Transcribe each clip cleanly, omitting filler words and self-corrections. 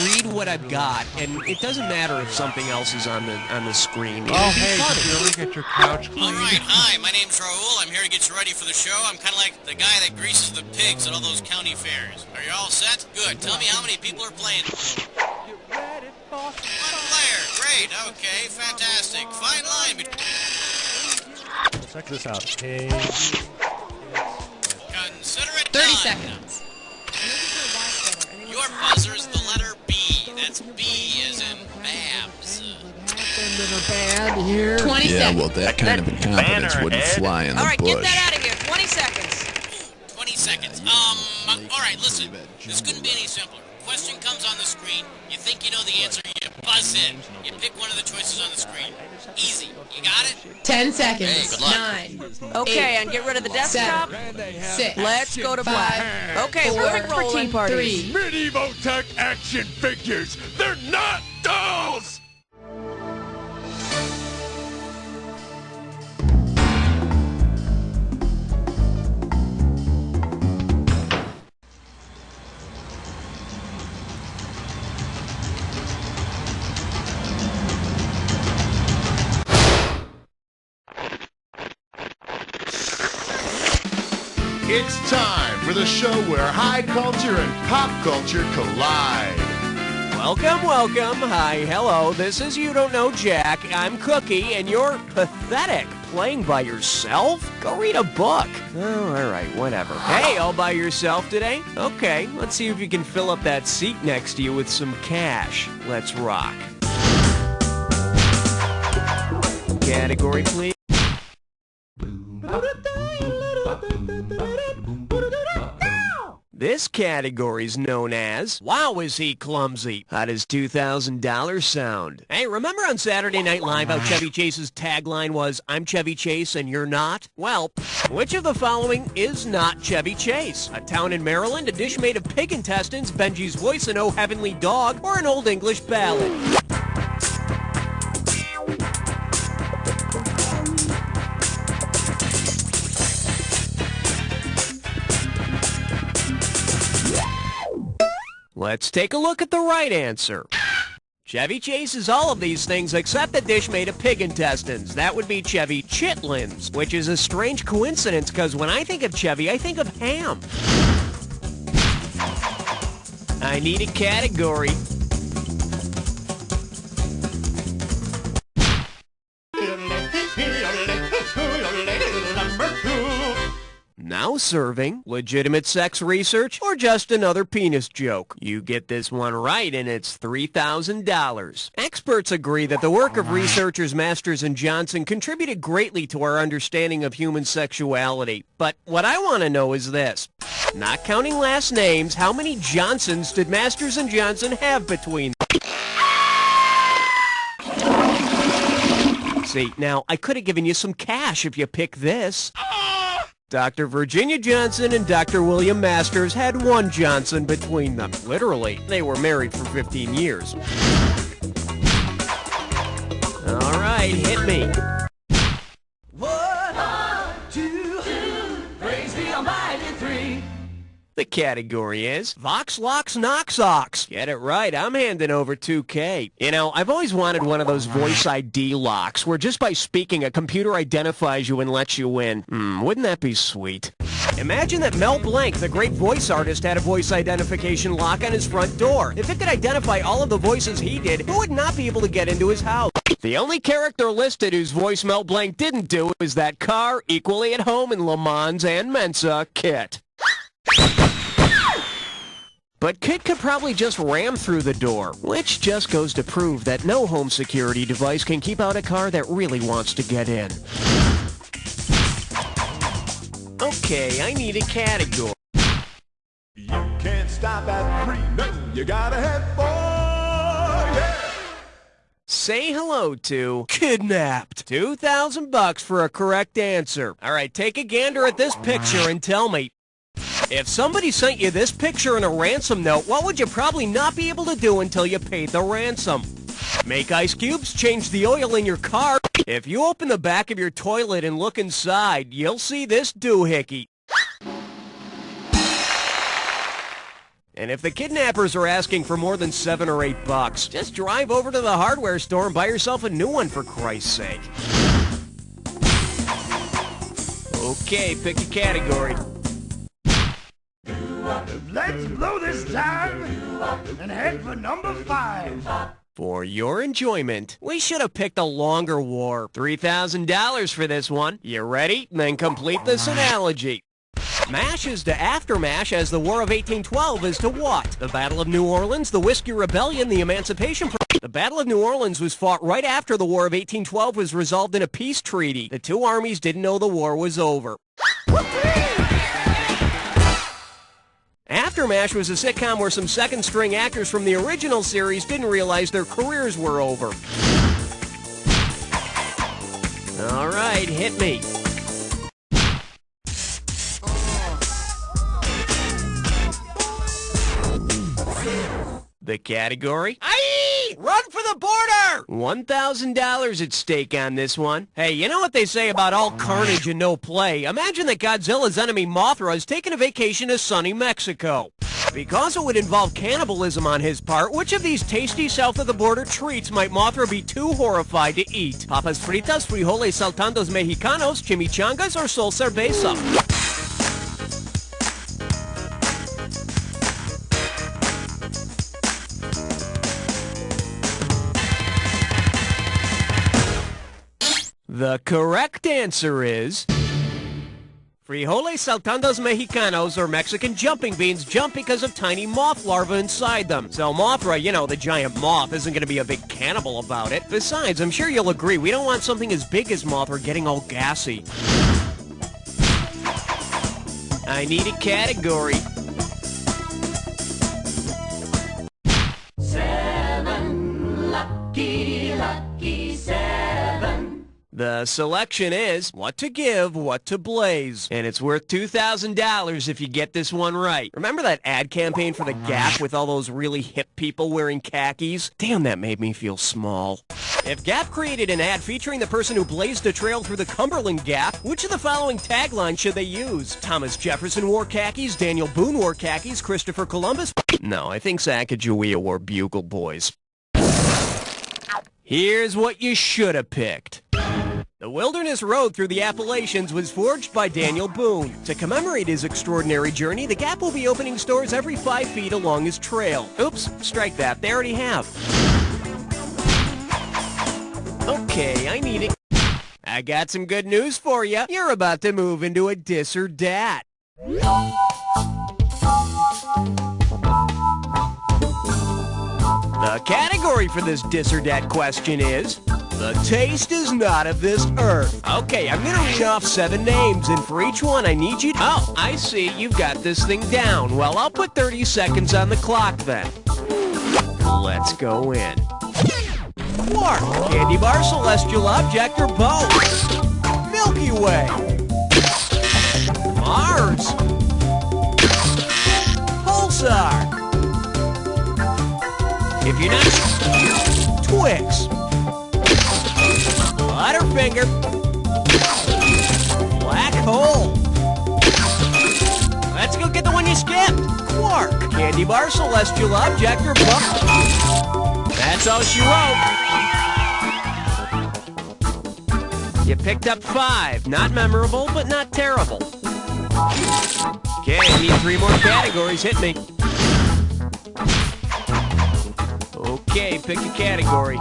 read what I've got, and it doesn't matter if something else is on the screen. Oh, hey, did you ever get your couch cleaned? All right, hi, my name's Raul. I'm here to get you ready for the show. I'm kind of like the guy that greases the pigs at all those county fairs. Are you all set? Good. Tell me how many people are playing. One player. Great. Okay, fantastic. Fine line between... Check this out. Hey. Consider it 30 done. seconds. Your buzzer's the letter B. That's B as in Babs. Band here. 20 Yeah, seconds. well, that kind of incompetence wouldn't fly in the All right, bush. get that out of here. 20 seconds. 20 seconds. All right, listen. This couldn't be any simpler. Question comes on the screen. You think you know the answer, you buzz in. You pick one of the choices on the screen. Easy. You got it? 10 seconds. Hey, good luck. 9. Okay, and get rid of the desktop. 6. Let's go to black. Okay, we're for tea parties. 3. Medieval tech action figures. They're not dolls! It's time for the show where high culture and pop culture collide. Welcome. Hi, hello. This is You Don't Know Jack. I'm Cookie, and you're pathetic. Playing by yourself? Go read a book. Oh, all right, whatever. Hey, all by yourself today? Okay, let's see if you can fill up that seat next to you with some cash. Let's rock. Category, please. This category's known as, wow, is he clumsy? How does $2,000 sound? Hey, remember on Saturday Night Live how Chevy Chase's tagline was, I'm Chevy Chase and you're not? Well, which of the following is not Chevy Chase? A town in Maryland, a dish made of pig intestines, Benji's voice, an Oh Heavenly Dog, or an Old English ballad? Let's take a look at the right answer. Chevy Chase is all of these things except a dish made of pig intestines. That would be Chevy Chitlins, which is a strange coincidence because when I think of Chevy, I think of ham. I need a category. Now serving legitimate sex research or just another penis joke. You get this one right and it's $3,000. Experts agree that the work of researchers Masters and Johnson contributed greatly to our understanding of human sexuality. But what I want to know is this. Not counting last names, how many Johnsons did Masters and Johnson have between them? See, now I could have given you some cash if you pick this. Dr. Virginia Johnson and Dr. William Masters had one Johnson between them. Literally, they were married for 15 years. All right, hit me. 1, 2, praise the Almighty 3. The category is Vox Lux Nox Ox. Get it right, I'm handing over $2K. You know, I've always wanted one of those voice ID locks where just by speaking a computer identifies you and lets you in. Wouldn't that be sweet? Imagine that Mel Blanc, the great voice artist, had a voice identification lock on his front door. If it could identify all of the voices he did, who would not be able to get into his house? The only character listed whose voice Mel Blanc didn't do is that car, equally at home in Le Mans and Mensa, Kit. But Kit could probably just ram through the door, which just goes to prove that no home security device can keep out a car that really wants to get in. Okay, I need a category. You can't stop at 3, no, you gotta head for, yeah! Say hello to Kidnapped. $2,000 for a correct answer. All right, take a gander at this picture and tell me, if somebody sent you this picture and a ransom note, what would you probably not be able to do until you paid the ransom? Make ice cubes, change the oil in your car. If you open the back of your toilet and look inside, you'll see this doohickey. And if the kidnappers are asking for more than $7 or $8, just drive over to the hardware store and buy yourself a new one, for Christ's sake. Okay, pick a category. Let's blow this time and head for number 5. For your enjoyment, we should have picked a longer war. $3,000 for this one. You ready? Then complete this analogy. MASH is to after MASH as the War of 1812 is to what? The Battle of New Orleans, the Whiskey Rebellion, the Emancipation... The Battle of New Orleans was fought right after the War of 1812 was resolved in a peace treaty. The two armies didn't know the war was over. After MASH was a sitcom where some second-string actors from the original series didn't realize their careers were over. All right, hit me. The category? Aye! Run for the border! $1,000 at stake on this one. Hey, you know what they say about all carnage and no play? Imagine that Godzilla's enemy Mothra is taking a vacation to sunny Mexico. Because it would involve cannibalism on his part, which of these tasty south-of-the-border treats might Mothra be too horrified to eat? Papas fritas, frijoles saltandos mexicanos, chimichangas, or sol cerveza? The correct answer is... frijoles saltandos mexicanos, or Mexican jumping beans, jump because of tiny moth larvae inside them. So Mothra, you know, the giant moth, isn't going to be a big cannibal about it. Besides, I'm sure you'll agree, we don't want something as big as Mothra getting all gassy. I need a category. 7, lucky 7. The selection is what to give, what to blaze. And it's worth $2,000 if you get this one right. Remember that ad campaign for the Gap with all those really hip people wearing khakis? Damn, that made me feel small. If Gap created an ad featuring the person who blazed a trail through the Cumberland Gap, which of the following taglines should they use? Thomas Jefferson wore khakis, Daniel Boone wore khakis, Christopher Columbus... No, I think Sacagawea wore bugle boys. Here's what you should have picked. The Wilderness Road through the Appalachians was forged by Daniel Boone. To commemorate his extraordinary journey, the Gap will be opening stores every 5 feet along his trail. Oops, strike that. They already have. Okay, I need it. I got some good news for you. You're about to move into a dis or dat. The category for this dis or dat question is... the taste is not of this earth. Okay, I'm gonna read off 7 names, and for each one I need you to... Oh, I see, you've got this thing down. Well, I'll put 30 seconds on the clock then. Let's go in. Quark, candy bar, celestial object, or both? Milky Way. Mars. Pulsar. If you're not... Twix. Butterfinger. Black hole. Let's go get the one you skipped. Quark. Candy bar, celestial object, or book. That's all she wrote. You picked up 5. Not memorable, but not terrible. Okay, I need 3 more categories. Hit me. Okay, pick a category.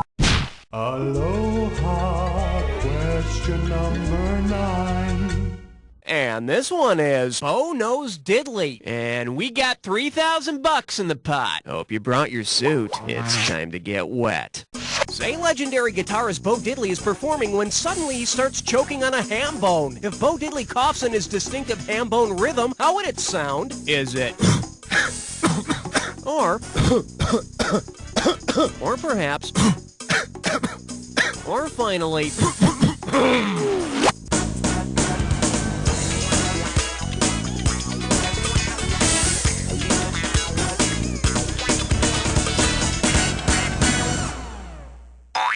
Aloha, question number 9. And this one is Bo Knows Diddley. And we got $3,000 in the pot. Hope you brought your suit. It's time to get wet. Say legendary guitarist Bo Diddley is performing when suddenly he starts choking on a ham bone. If Bo Diddley coughs in his distinctive ham bone rhythm, how would it sound? Is it... or perhaps... or finally...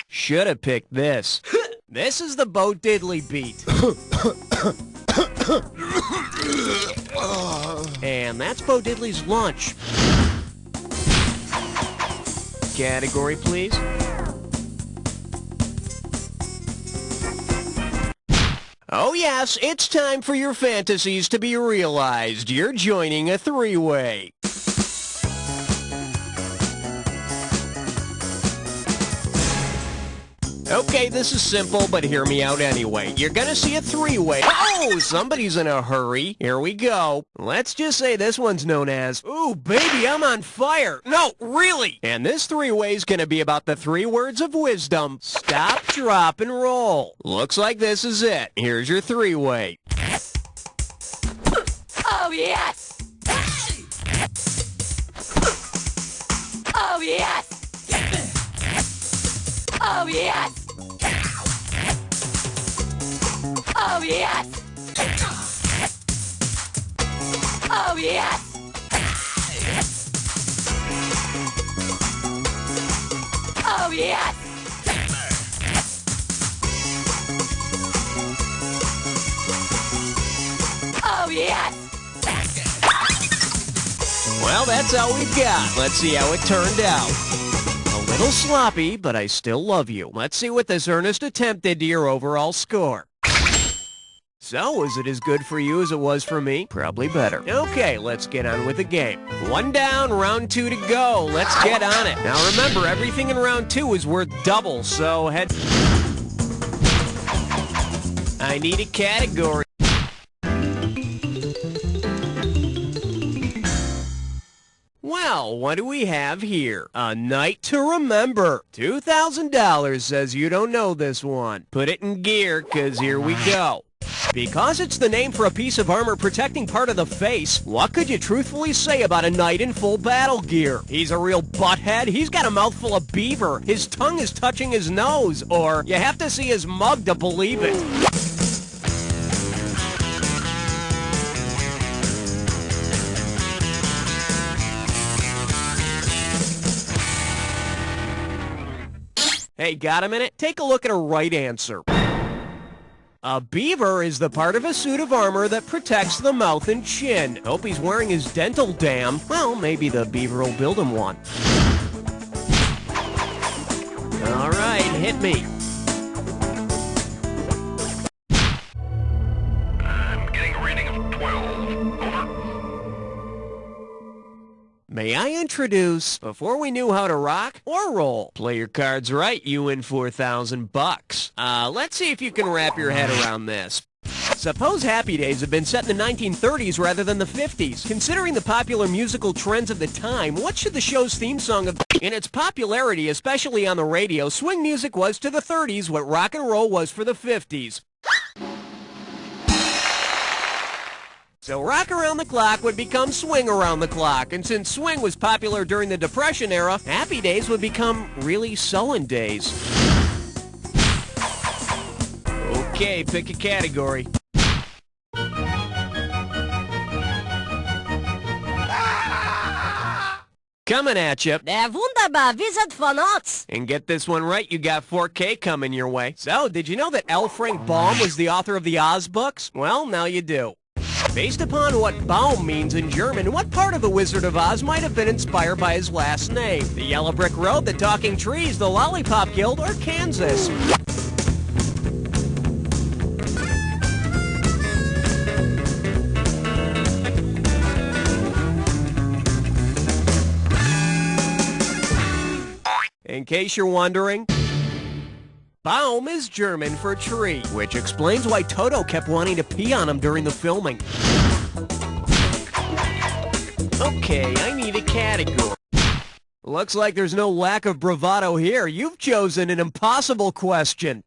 Should have picked this. This is the Bo Diddley beat. And that's Bo Diddley's lunch. category, please. Oh yes, it's time for your fantasies to be realized. You're joining a three-way. Okay, this is simple, but hear me out anyway. You're gonna see a three-way. Oh, somebody's in a hurry. Here we go. Let's just say this one's known as, ooh, baby, I'm on fire. No, really. And this three-way's gonna be about the 3 words of wisdom. Stop, drop, and roll. Looks like this is it. Here's your three-way. Oh, yes! Oh, yes! Oh, yes! Oh, yes! Oh, yes! Oh, yes! Oh, yes! Well, that's all we've got. Let's see how it turned out. A little sloppy, but I still love you. Let's see what this earnest attempt did to your overall score. So, was it as good for you as it was for me? Probably better. Okay, let's get on with the game. 1 down, round 2 to go. Let's get on it. Now remember, everything in round 2 is worth double, so head... I need a category. Well, what do we have here? A night to remember. $2,000 says you don't know this one. Put it in gear, 'cause here we go. Because it's the name for a piece of armor protecting part of the face, what could you truthfully say about a knight in full battle gear? He's a real butthead, he's got a mouthful of beaver, his tongue is touching his nose, or you have to see his mug to believe it. Hey, got a minute? Take a look at a right answer. A beaver is the part of a suit of armor that protects the mouth and chin. Hope he's wearing his dental dam. Well, maybe the beaver will build him one. All right, hit me. I'm getting a reading of 12. Over. May I introduce, before we knew how to rock or roll? Play your cards right, you win $4,000. Let's see if you can wrap your head around this. Suppose Happy Days had been set in the 1930s rather than the 50s. Considering the popular musical trends of the time, what should the show's theme song have been? In its popularity, especially on the radio, swing music was to the 30s what rock and roll was for the 50s. So Rock Around the Clock would become Swing Around the Clock, and since swing was popular during the Depression era, Happy Days would become really sullen days. Okay, pick a category. Coming at you. Der wunderbar Wizard von Oz. And get this one right, you got 4K coming your way. So, did you know that L. Frank Baum was the author of the Oz books? Well, now you do. Based upon what Baum means in German, what part of the Wizard of Oz might have been inspired by his last name? The Yellow Brick Road, the Talking Trees, the Lollipop Guild, or Kansas? In case you're wondering, Baum is German for tree, which explains why Toto kept wanting to pee on him during the filming. Okay, I need a category. Looks like there's no lack of bravado here. You've chosen an impossible question.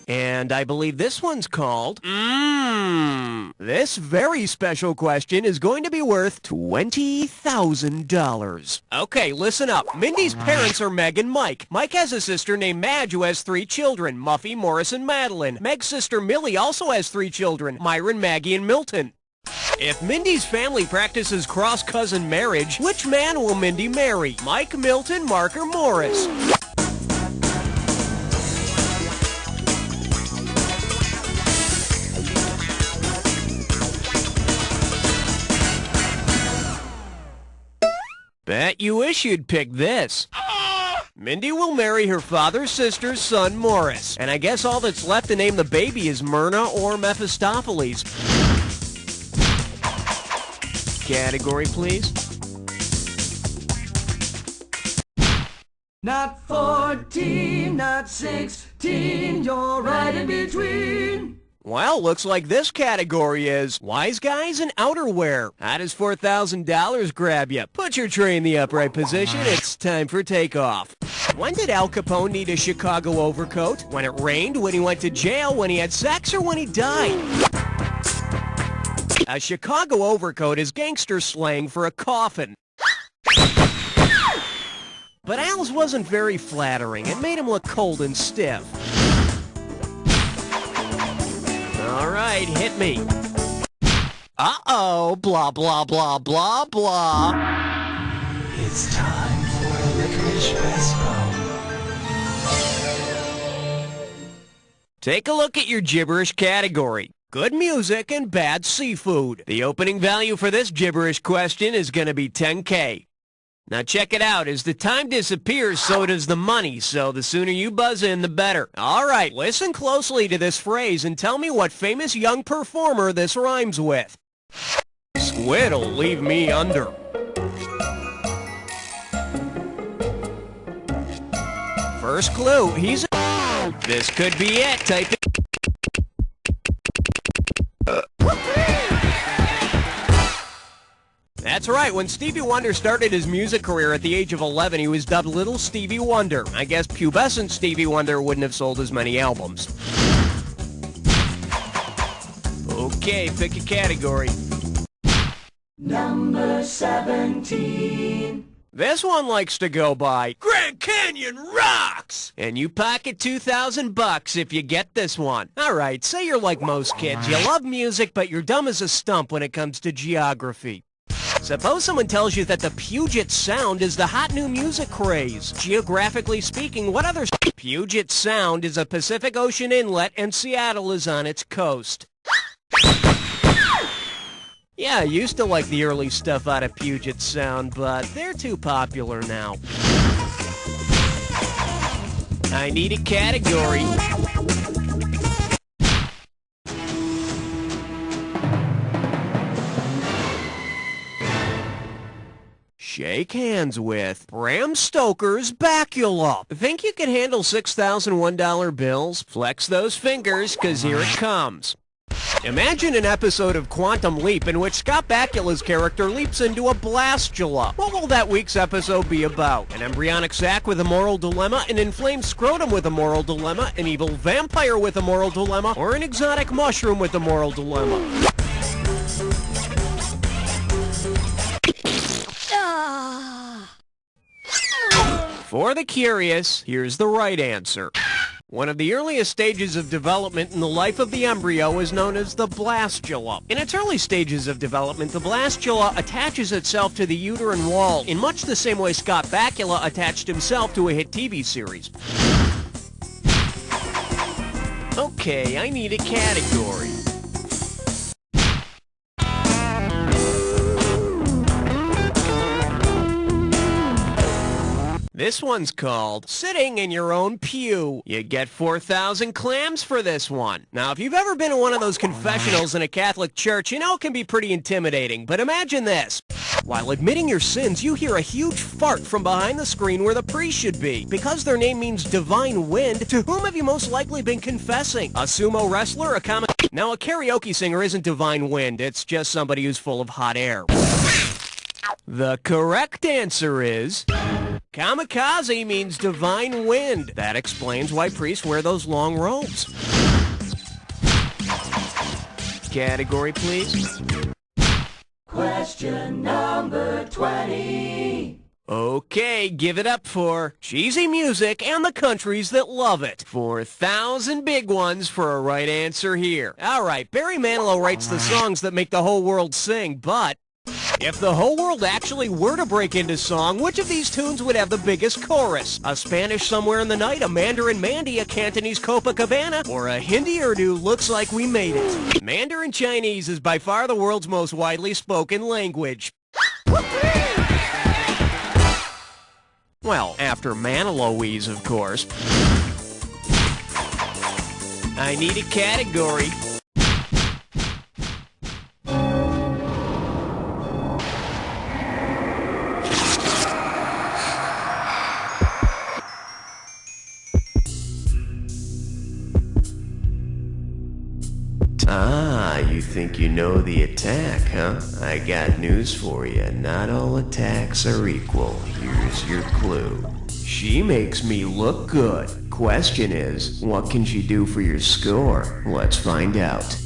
And I believe this one's called, This very special question is going to be worth $20,000. Okay, listen up. Mindy's parents are Meg and Mike. Mike has a sister named Madge who has 3 children, Muffy, Morris, and Madeline. Meg's sister Millie also has 3 children, Myron, Maggie, and Milton. If Mindy's family practices cross-cousin marriage, which man will Mindy marry? Mike, Milton, Mark, or Morris? you wish you'd picked this. Mindy will marry her father's sister's son, Morris. And I guess all that's left to name the baby is Myrna or Mephistopheles. Category, please. Not 14, not 16, you're right in between. Well, looks like this category is Wise Guys in Outerwear. How does $4,000 grab you? Put your tray in the upright position. It's time for takeoff. When did Al Capone need a Chicago overcoat? When it rained, when he went to jail, when he had sex, or when he died? A Chicago overcoat is gangster slang for a coffin. But Al's wasn't very flattering. It made him look cold and stiff. All right, hit me. Uh-oh, blah, blah, blah, blah, blah. It's time for a licorice respo. Take a look at your gibberish category. Good music and bad seafood. The opening value for this gibberish question is going to be $10K. Now check it out. As the time disappears, so does the money. So the sooner you buzz in, the better. All right, listen closely to this phrase and tell me what famous young performer this rhymes with. Squid'll leave me under. First clue, he's a... This could be it. Type it. That's right, when Stevie Wonder started his music career at the age of 11, he was dubbed Little Stevie Wonder. I guess pubescent Stevie Wonder wouldn't have sold as many albums. Okay, pick a category. Number 17. This one likes to go by Grand Canyon rocks! And you pocket $2,000 if you get this one. Alright, say you're like most kids. You love music, but you're dumb as a stump when it comes to geography. Suppose someone tells you that the Puget Sound is the hot new music craze. Geographically speaking, what other... Puget Sound is a Pacific Ocean inlet and Seattle is on its coast. Yeah, I used to like the early stuff out of Puget Sound, but they're too popular now. I need a category. Shake hands with Bram Stoker's Bacula. Think you can handle $6,001 bills? Flex those fingers, 'cause here it comes. Imagine an episode of Quantum Leap in which Scott Bakula's character leaps into a blastula. What will that week's episode be about? An embryonic sac with a moral dilemma, an inflamed scrotum with a moral dilemma, an evil vampire with a moral dilemma, or an exotic mushroom with a moral dilemma? For the curious, here's the right answer. One of the earliest stages of development in the life of the embryo is known as the blastula. In its early stages of development, the blastula attaches itself to the uterine wall in much the same way Scott Bakula attached himself to a hit TV series. Okay, I need a category. This one's called Sitting in Your Own Pew. You get 4,000 clams for this one. Now, if you've ever been to one of those confessionals in a Catholic church, you know it can be pretty intimidating. But imagine this. While admitting your sins, you hear a huge fart from behind the screen where the priest should be. Because their name means divine wind, to whom have you most likely been confessing? A sumo wrestler, a comic... Now, a karaoke singer isn't divine wind. It's just somebody who's full of hot air. The correct answer is... Kamikaze means divine wind. That explains why priests wear those long robes. Category, please. Question number 20. Okay, give it up for cheesy music and the countries that love it. 4,000 big ones for a right answer here. All right, Barry Manilow writes the songs that make the whole world sing, but... if the whole world actually were to break into song, which of these tunes would have the biggest chorus? A Spanish Somewhere in the Night, a Mandarin Mandy, a Cantonese Copacabana, or a Hindi Urdu Looks Like We Made It? Mandarin Chinese is by far the world's most widely spoken language. Well, after Maniloise, of course. I need a category. Ah, you think you know the attack, huh? I got news for you. Not all attacks are equal. Here's your clue. She makes me look good. Question is, what can she do for your score? Let's find out.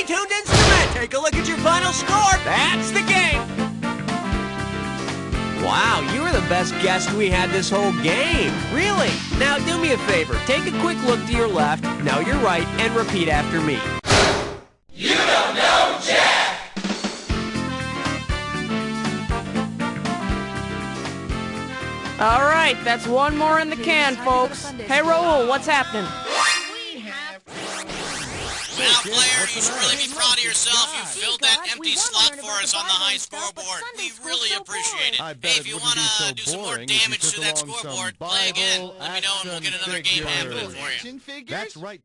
Tuned instrument. Take a look at your final score. That's the game. Wow, you were the best guest we had this whole game. Really? Now do me a favor. Take a quick look to your left, now your right, and repeat after me. You don't know Jack! All right, that's one more in the can, folks. Hey, Raul, what's happening? Now, player, you should really be proud of yourself. You filled that empty slot for us on the high scoreboard. We really appreciate it. Hey, if you want to do some more damage to that scoreboard, play again. Let me know and we'll get another game happening for you. That's right.